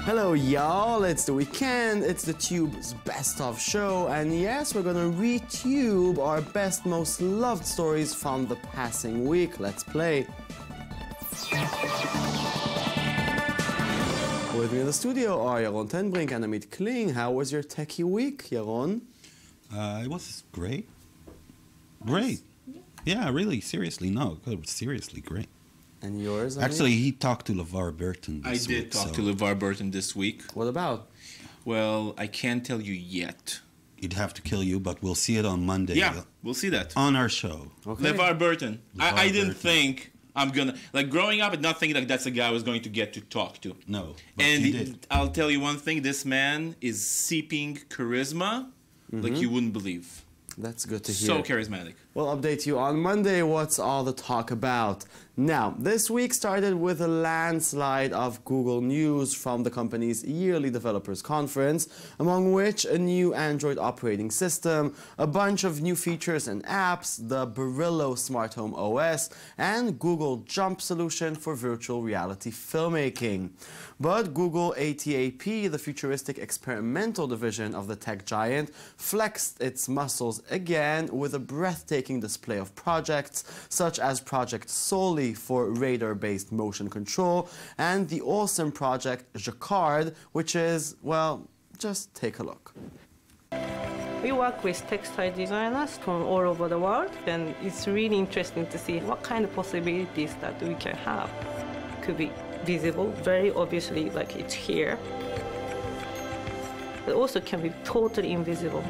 Hello y'all, it's the weekend, it's the Tube's best of show, and yes, we're gonna re-tube our best, most loved stories from the passing week. Let's play. With me in the studio are Yaron Tenbrink and Amit Kling. How was your techie week, Yaron? It was great. Great. Yeah, really, seriously, no, it was seriously great. And yours, Amit? Actually, he talked to LeVar Berton this week. I did talk to LeVar Berton this week. What about? Well, I can't tell you yet. He'd have to kill you, but we'll see it on Monday. Yeah, we'll see that. On our show. Okay. LeVar Berton. I didn't Berton. think I'm gonna... Like, growing up, I did not think like that's a guy I was going to get to talk to. No, but And you did. I'll tell you one thing. This man is seeping charisma like you wouldn't believe. That's good to hear. So charismatic. We'll update you on Monday what's all the talk about. Now, this week started with a landslide of Google news from the company's yearly developers conference, among which a new Android operating system, a bunch of new features and apps, the Brillo smart home OS, and Google Jump solution for virtual reality filmmaking. But Google ATAP, the futuristic experimental division of the tech giant, flexed its muscles again with a breathtaking display of projects, such as Project Soli for radar-based motion control, and the awesome project Jacquard, which is, well, just take a look. We work with textile designers from all over the world, and it's really interesting to see what kind of possibilities that we can have. Could be visible, very obviously, like it's here. But also can be totally invisible.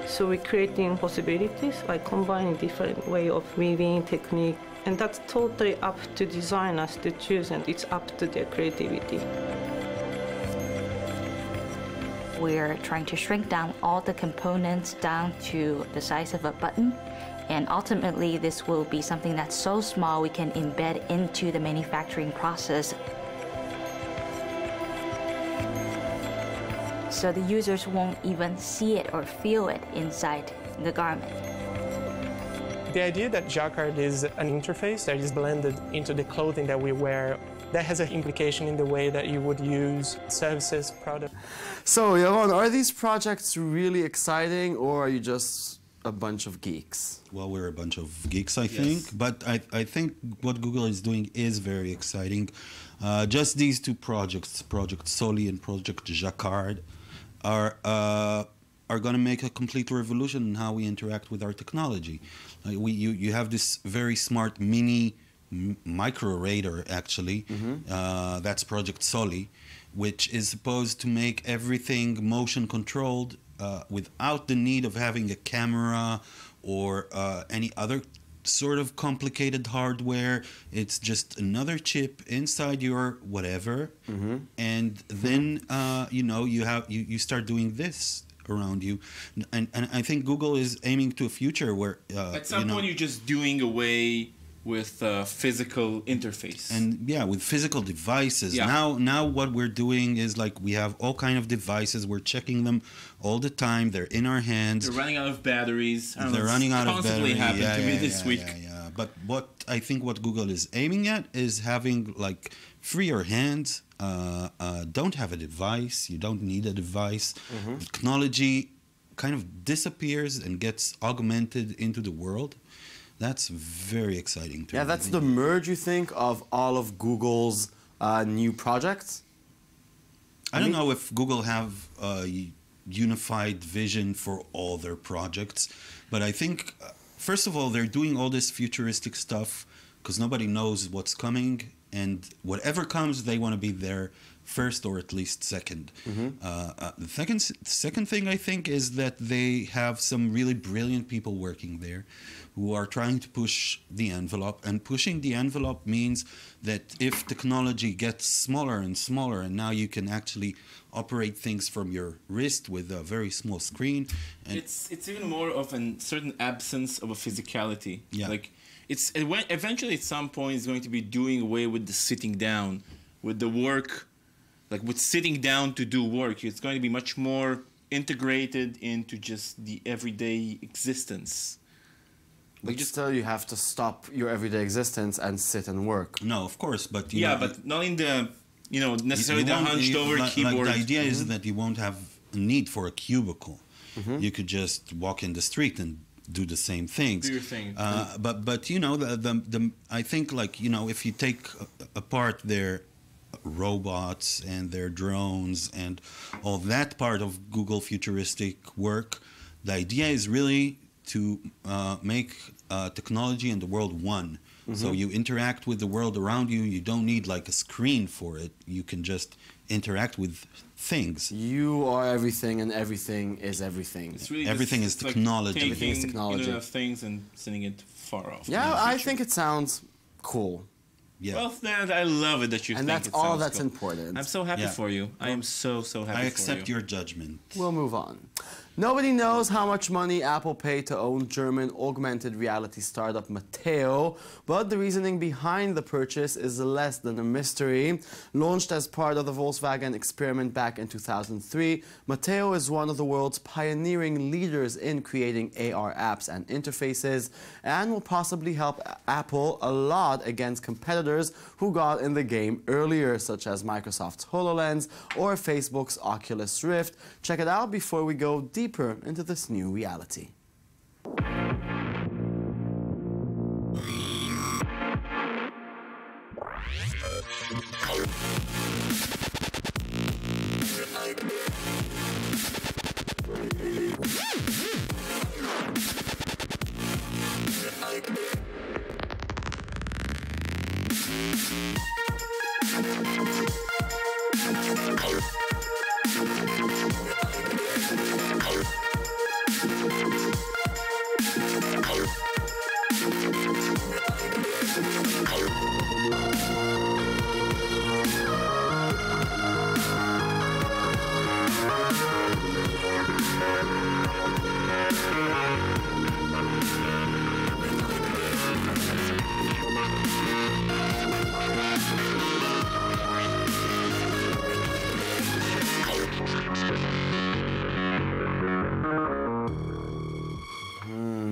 So we're creating possibilities by combining different way of weaving technique, and that's totally up to designers to choose, and it's up to their creativity. We're trying to shrink down all the components down to the size of a button, and ultimately this will be something that's so small we can embed into the manufacturing process. So the users won't even see it or feel it inside the garment. The idea that Jacquard is an interface that is blended into the clothing that we wear, that has an implication in the way that you would use services, products. So, Yaron, are these projects really exciting, or are you just a bunch of geeks? Well, we're a bunch of geeks, I think. But I think what Google is doing is very exciting. Just these two projects, Project Soli and Project Jacquard, are going to make a complete revolution in how we interact with our technology. You have this very smart mini micro radar, actually. That's Project Soli, which is supposed to make everything motion controlled without the need of having a camera or any other sort of complicated hardware. It's just another chip inside your whatever, and then you know, you start doing this around you, and I think Google is aiming to a future where at some point you're just doing away with physical interface. And yeah, with physical devices. Yeah. Now what we're doing is, like, we have all kind of devices. We're checking them all the time. They're in our hands. They're running out of batteries. They're running out of battery. Constantly happened to me this week. Yeah. But what I think what Google is aiming at is having, like, freer hands. Don't have a device. You don't need a device. Technology kind of disappears and gets augmented into the world. That's very exciting to me. Yeah, that's the merge, you think, of all of Google's new projects? I don't know if Google have a unified vision for all their projects, but I think, first of all, they're doing all this futuristic stuff because nobody knows what's coming, and whatever comes, they want to be there first or at least second. The second thing I think is that they have some really brilliant people working there who are trying to push the envelope, and pushing the envelope means that if technology gets smaller and smaller, and now you can actually operate things from your wrist with a very small screen. And it's even more of a certain absence of a physicality. Yeah. Like, eventually at some point it's going to be doing away with the sitting down, with the work, like with sitting down to do work. It's going to be much more integrated into just the everyday existence. But still, you have to stop your everyday existence and sit and work. No, of course, but Yeah, but not in the, necessarily the hunched over keyboard. Like the idea is that you won't have a need for a cubicle. You could just walk in the street and do the same things. Do your thing. But I think, like, if you take apart their robots and their drones and all that part of Google futuristic work, the idea is really to make technology and the world one. So you interact with the world around you. You don't need like a screen for it. You can just interact with things. You are everything, and everything is everything. It's really Everything is technology. Like Everything is taking technology. Internet of Things and sending it far off. Yeah, I think it sounds cool. Yeah. Well, I love it that you And think that's it all sounds that's cool. important. I'm so happy Yeah. for you. I am so happy I for you. accept your judgment. We'll move on. Nobody knows how much money Apple paid to own German augmented reality startup Matteo, but the reasoning behind the purchase is less than a mystery. Launched as part of the Volkswagen experiment back in 2003, Matteo is one of the world's pioneering leaders in creating AR apps and interfaces, and will possibly help Apple a lot against competitors who got in the game earlier, such as Microsoft's HoloLens or Facebook's Oculus Rift. Check it out before we go deeper into this new reality.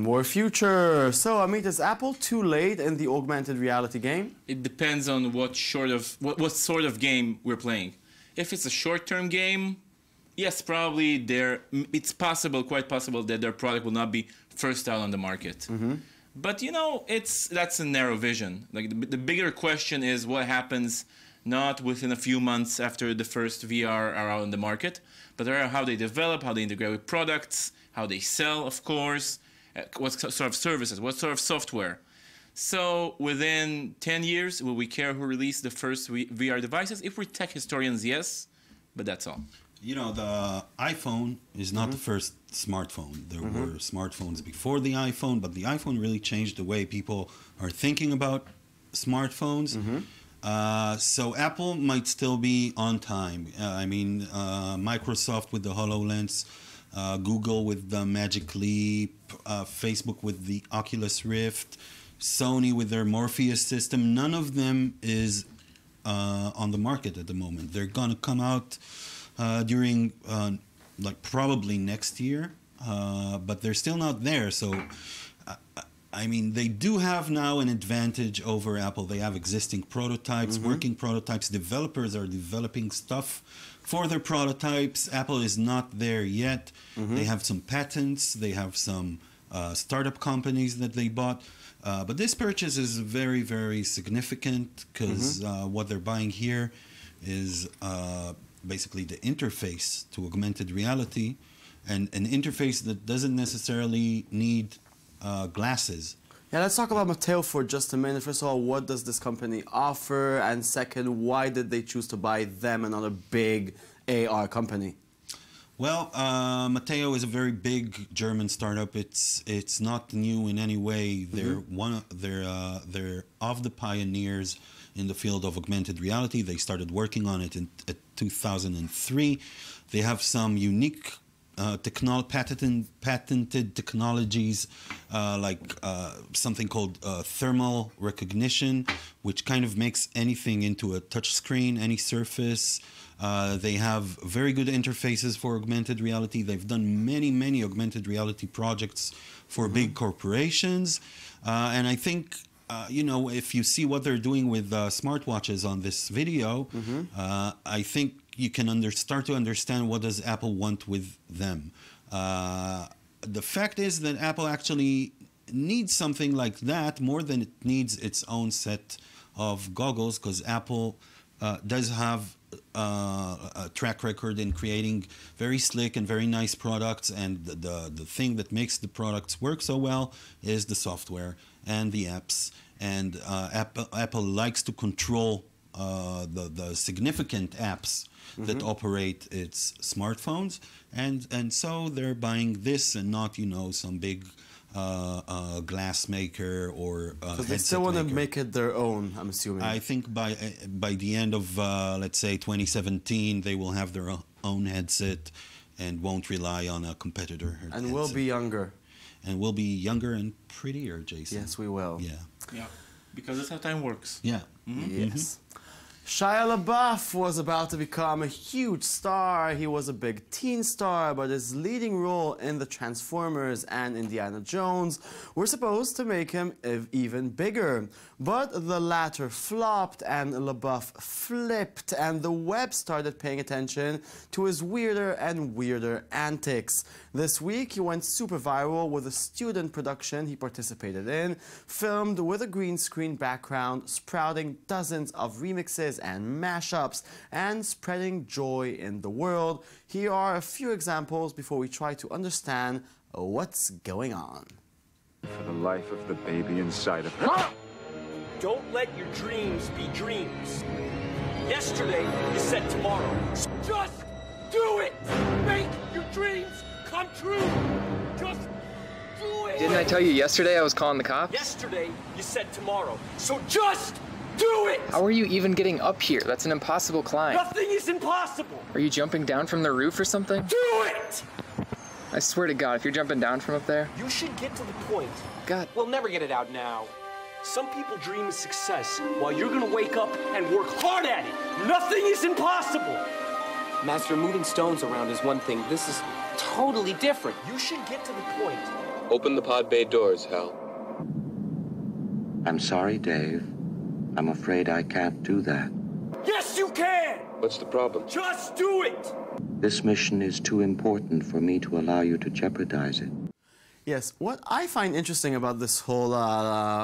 More future. So, Amit, is Apple too late in the augmented reality game? It depends on what sort of game we're playing. If it's a short-term game, yes, probably it's possible, quite possible, that their product will not be first out on the market. But that's a narrow vision. Like the bigger question is what happens not within a few months after the first VR are out on the market, but how they develop, how they integrate with products, how they sell, of course, what sort of services, what sort of software. So within 10 years, will we care who released the first VR devices? If we're tech historians, yes, but that's all. The iPhone is not the first smartphone. There were smartphones before the iPhone, but the iPhone really changed the way people are thinking about smartphones. So Apple might still be on time. Microsoft with the HoloLens, Google with the Magic Leap, Facebook with the Oculus Rift, Sony with their Morpheus system. None of them is on the market at the moment. They're going to come out during probably next year, but they're still not there. So they do have now an advantage over Apple. They have existing prototypes, working prototypes. Developers are developing stuff for their prototypes. Apple is not there yet. They have some patents. They have some startup companies that they bought. But this purchase is very, very significant because what they're buying here is basically the interface to augmented reality, and an interface that doesn't necessarily need glasses. Yeah, let's talk about Matteo for just a minute. First of all, what does this company offer? And second, why did they choose to buy them, another big AR company? Well, Matteo is a very big German startup. It's not new in any way. They're they're of the pioneers in the field of augmented reality. They started working on it in 2003. They have some unique patented technologies like something called thermal recognition, which kind of makes anything into a touch screen, any surface. They have very good interfaces for augmented reality. They've done many augmented reality projects for big corporations. And I think, if you see what they're doing with smartwatches on this video, I think you can start to understand what does Apple want with them. The fact is that Apple actually needs something like that more than it needs its own set of goggles, because Apple does have a track record in creating very slick and very nice products, and the thing that makes the products work so well is the software and the apps. And Apple likes to control the significant apps that operate its smartphones, and so they're buying this and not some big glass maker or so they still want to make it their own, I'm assuming. I think by the end of let's say 2017 they will have their own headset and won't rely on a competitor and headset. we'll be younger. And we'll be younger and prettier, Jason. Yes, we will. Yeah, because that's how time works. Yeah. Yes. Shia LaBeouf was about to become a huge star. He was a big teen star, but his leading role in the Transformers and Indiana Jones were supposed to make him even bigger. But the latter flopped and LaBeouf flipped, and the web started paying attention to his weirder and weirder antics. This week he went super viral with a student production he participated in, filmed with a green screen background, sprouting dozens of remixes and mashups, and spreading joy in the world. Here are a few examples before we try to understand what's going on. For the life of the baby inside of her. Don't let your dreams be dreams. Yesterday, you said tomorrow. So just do it! Make your dreams come true! Just do it! Didn't I tell you yesterday I was calling the cops? Yesterday, you said tomorrow. So just do it! How are you even getting up here? That's an impossible climb. Nothing is impossible! Are you jumping down from the roof or something? Do it! I swear to God, if you're jumping down from up there... You should get to the point. God. We'll never get it out now. Some people dream of success while you're gonna wake up and work hard at it. Nothing is impossible! Master, moving stones around is one thing. This is totally different. You should get to the point. Open the pod bay doors, Hal. I'm sorry, Dave. I'm afraid I can't do that. Yes, you can! What's the problem? Just do it! This mission is too important for me to allow you to jeopardize it. Yes, what I find interesting about this whole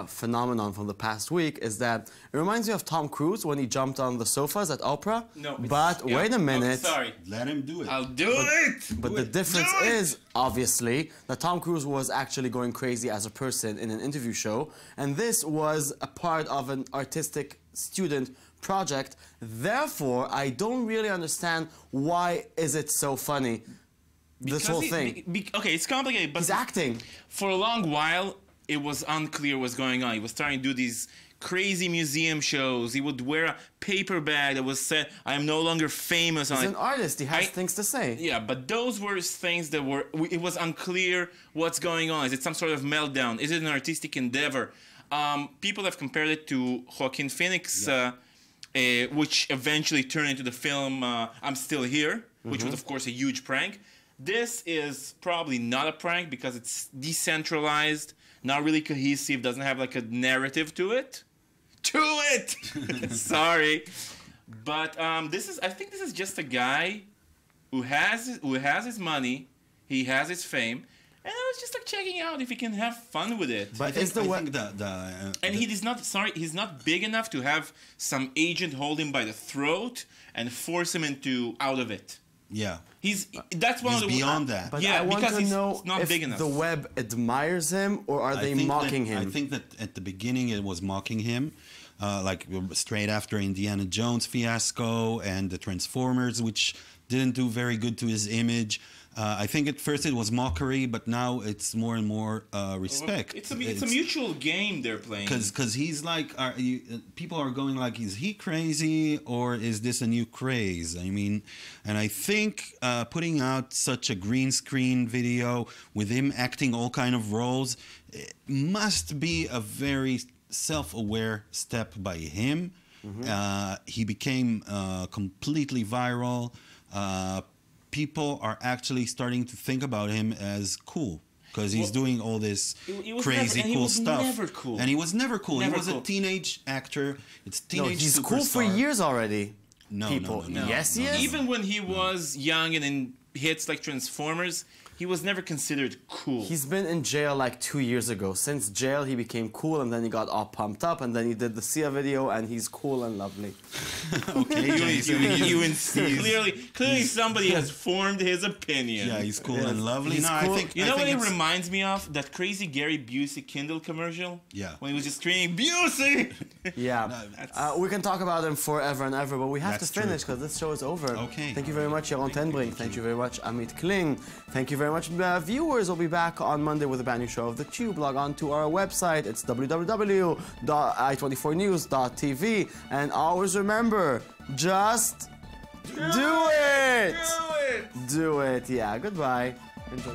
phenomenon from the past week is that it reminds me of Tom Cruise when he jumped on the sofas at Oprah. No, but wait a minute. Oh, sorry. Let him do it. I'll do it! But the difference is, obviously, that Tom Cruise was actually going crazy as a person in an interview show, and this was a part of an artistic student project. Therefore, I don't really understand why is it so funny. This whole thing. Okay, it's complicated, but he's acting. For a long while, it was unclear what's going on. He was starting to do these crazy museum shows. He would wear a paper bag that was said, "I am no longer famous." He's an artist. He has things to say. Yeah, but those were things that were. It was unclear what's going on. Is it some sort of meltdown? Is it an artistic endeavor? People have compared it to Joaquin Phoenix, which eventually turned into the film "I'm Still Here," which was, of course, a huge prank. This is probably not a prank because it's decentralized, not really cohesive, doesn't have like a narrative to it. Sorry. But I think this is just a guy who has his money, he has his fame, and I was just like checking out if he can have fun with it. But he's not big enough to have some agent hold him by the throat and force him out of it. Yeah. That's one of the beyond that. But I want to know if the web admires him or are they mocking him? I think that at the beginning it was mocking him, like straight after Indiana Jones fiasco and the Transformers, which didn't do very good to his image. I think at first it was mockery, but now it's more and more respect. It's a mutual game they're playing. Because he's like, people are going like, is he crazy or is this a new craze? I mean, and I think putting out such a green screen video with him acting all kind of roles must be a very self-aware step by him. He became completely viral. People are actually starting to think about him as cool because he's doing all this crazy cool stuff. And he was never cool. He was a teenage actor. It's teenage he's superstar. cool for years already. No. Yes, he is. Even when he was young and in hits like Transformers, he was never considered cool. He's been in jail like 2 years ago. Since jail, he became cool, and then he got all pumped up, and then he did the Sia video, and he's cool and lovely. Okay, clearly somebody has formed his opinion. Yeah, he's cool and lovely. He's cool. You know what it reminds me of? That crazy Gary Busey Kindle commercial? Yeah. When he was just screaming, Busey! Yeah. We can talk about him forever and ever, but we have to finish because this show is over. Okay. Thank you very much, Yaron Tenbrink. Thank you very much, Amit Kling. Thank you very much, viewers. We'll be back on Monday with a brand new show of The Cube. Log on to our website. It's www.i24news.tv. And always remember, just do it! Do it! Yeah, goodbye. Enjoy.